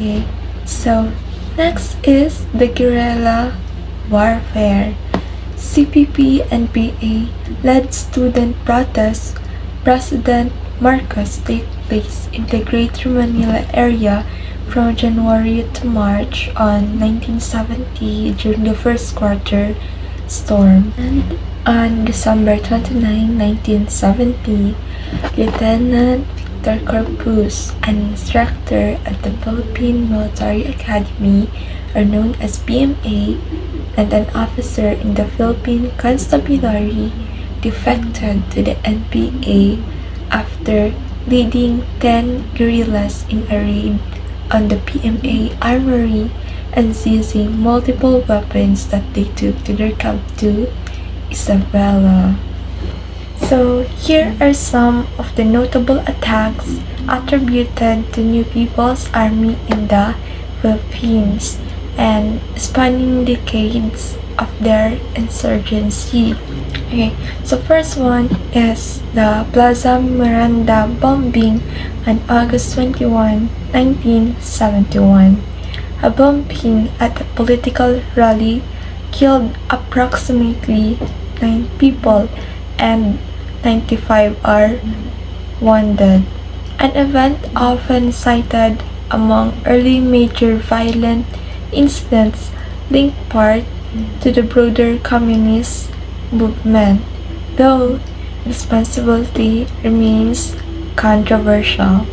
Okay, so next is the guerrilla warfare. CPP and PA led student protests. President Marcos take place in the Greater Manila area from January to March on 1970 during the first quarter storm. And on December 29, 1970, Lieutenant Victor Corpus, an instructor at the Philippine Military Academy, or known as PMA, and an officer in the Philippine Constabulary, defected to the NPA after leading 10 guerrillas in a raid on the PMA armory and seizing multiple weapons that they took to their camp to Isabela. So here are some of the notable attacks attributed to New People's Army in the Philippines and spanning decades of their insurgency. Okay, so first one is the Plaza Miranda bombing on August 21, 1971. A bombing at a political rally killed approximately 9 people and 95 are wounded. An event often cited among early major violent incidents linked part to the broader communist movement, though responsibility remains controversial.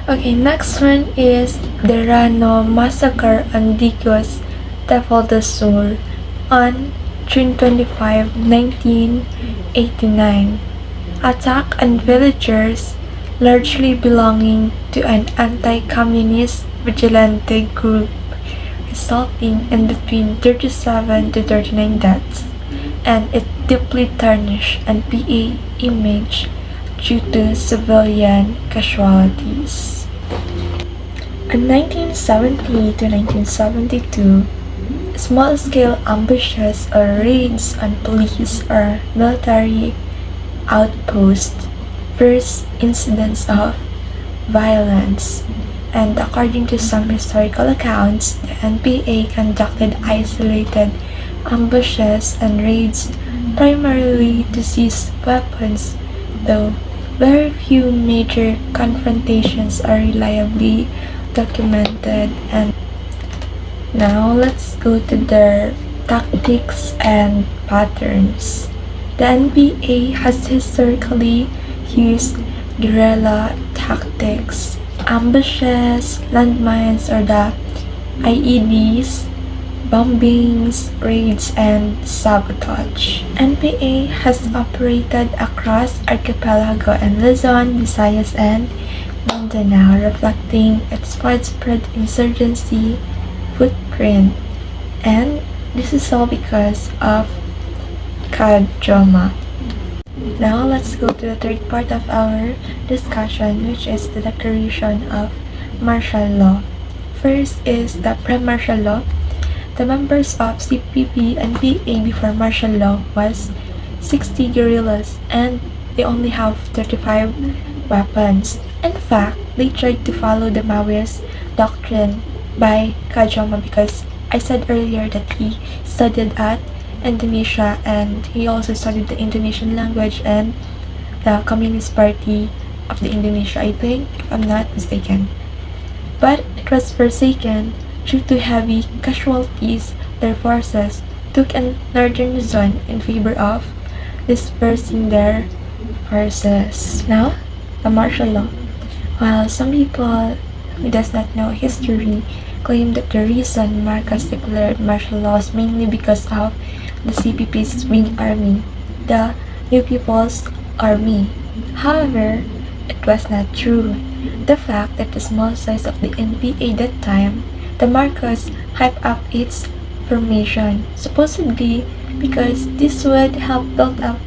Okay, next one is the Rano massacre on Digos, Tafel del Sur on June 25, 1989. Attack on villagers largely belonging to an anti-communist vigilante group, resulting in between 37 to 39 deaths, and it deeply tarnished NPA image due to civilian casualties. In 1970 to 1972, small-scale ambushes or raids on police or military outposts, first incidents of violence, and according to some historical accounts, the NPA conducted isolated ambushes and raids primarily to seize weapons, though very few major confrontations are reliably documented. And now let's go to their tactics and patterns. The NPA has historically used guerrilla tactics, ambushes, landmines or the IEDs, bombings, raids, and sabotage. NPA has operated across Archipelago and Luzon, Visayas, and Mindanao, reflecting its widespread insurgency footprint. And this is all because of Joma. Now let's go to the third part of our discussion, which is the declaration of martial law. First is the pre-martial law. The members of CPP and PA before martial law was 60 guerrillas and they only have 35 weapons. In fact, they tried to follow the Maoist doctrine by Joma because I said earlier that he studied at Indonesia and he also studied the Indonesian language and the Communist Party of the Indonesia, I think, if I'm not mistaken. But it was forsaken due to heavy casualties. Their forces took a northern Luzon in favor of dispersing their forces. Now, the martial law. While some people who does not know history claim that the reason Marcos declared martial law is mainly because of the CPP's wing army, the New People's Army. However, it was not true. The fact that the small size of the NPA that time, the Marcos hyped up its formation, supposedly because this would help build up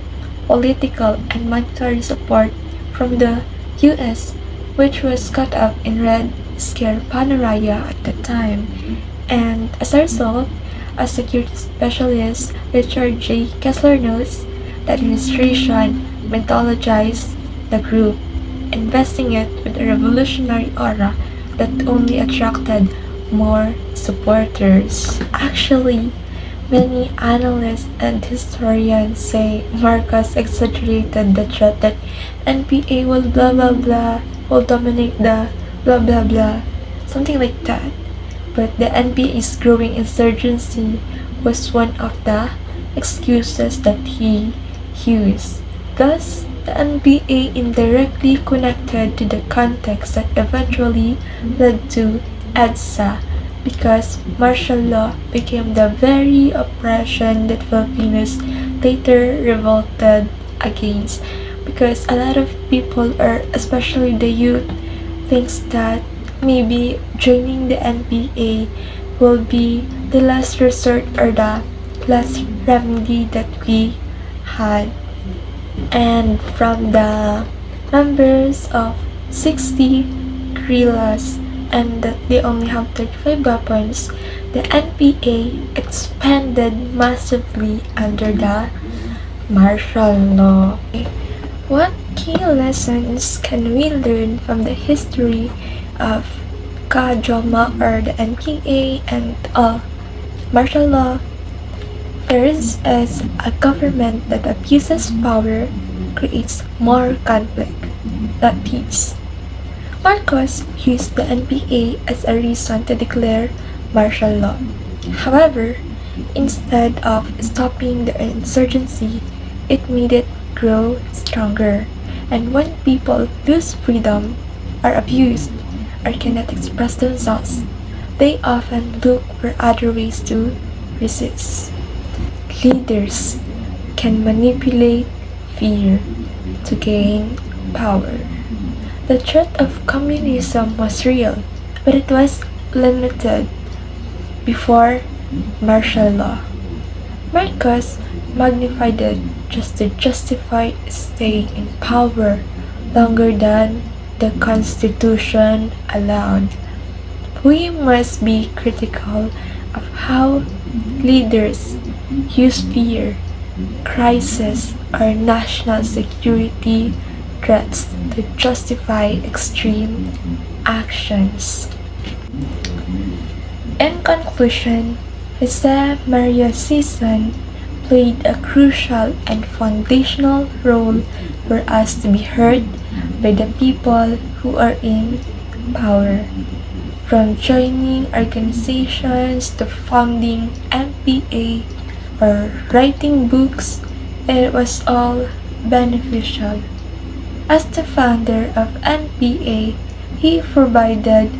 political and monetary support from the US, which was caught up in Red Scare paranoia at the time. And as a result, as security specialist Richard J. Kessler notes, the administration mythologized the group, investing it with a revolutionary aura that only attracted more supporters. Actually, many analysts and historians say Marcos exaggerated the threat that NPA will blah blah blah, will dominate the blah blah blah, something like that. But the NPA's growing insurgency was one of the excuses that he used. Thus, the NBA indirectly connected to the context that eventually led to EDSA because martial law became the very oppression that Filipinos later revolted against. Because a lot of people, or especially the youth, thinks that maybe joining the NBA will be the last resort or the last remedy that we had. And from the numbers of 60 guerrillas and that they only have 35 weapons, the NPA expanded massively under the martial law. What key lessons can we learn from the history of Joma or the NPA and martial law? First is a government that abuses power creates more conflict, not peace. Marcos used the NPA as a reason to declare martial law. However, instead of stopping the insurgency, it made it grow stronger. And when people lose freedom, are abused, or cannot express themselves, they often look for other ways to resist. Leaders can manipulate fear to gain power. The threat of communism was real, but it was limited before martial law. Marcos magnified it just to justify staying in power longer than the Constitution allowed. We must be critical of how leaders use fear, crisis, or national security threats to justify extreme actions. In conclusion, Jose Maria Sison played a crucial and foundational role for us to be heard by the people who are in power. From joining organizations to founding MPA or writing books, it was all beneficial. As the founder of NPA, he provided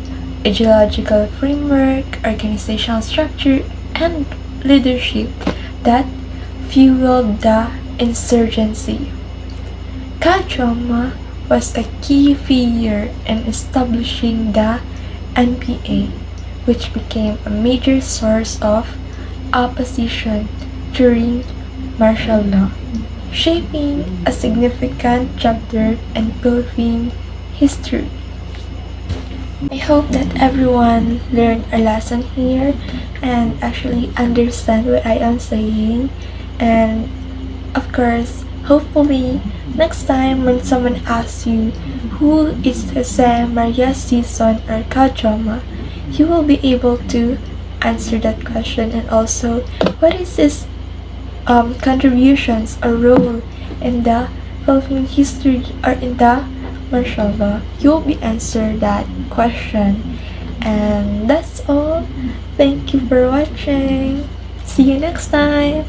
ideological framework, organizational structure, and leadership that fueled the insurgency. Joma was a key figure in establishing the NPA, which became a major source of opposition during martial law, shaping a significant chapter in Philippine history. I hope that everyone learned a lesson here and actually understand what I am saying. And of course, hopefully, next time when someone asks you who is Jose Maria Sison or Joma, you will be able to answer that question, and also what is his contributions or role in the Philippine history or in the martial law. You'll be answered that question. And that's all. Thank you for watching. See you next time.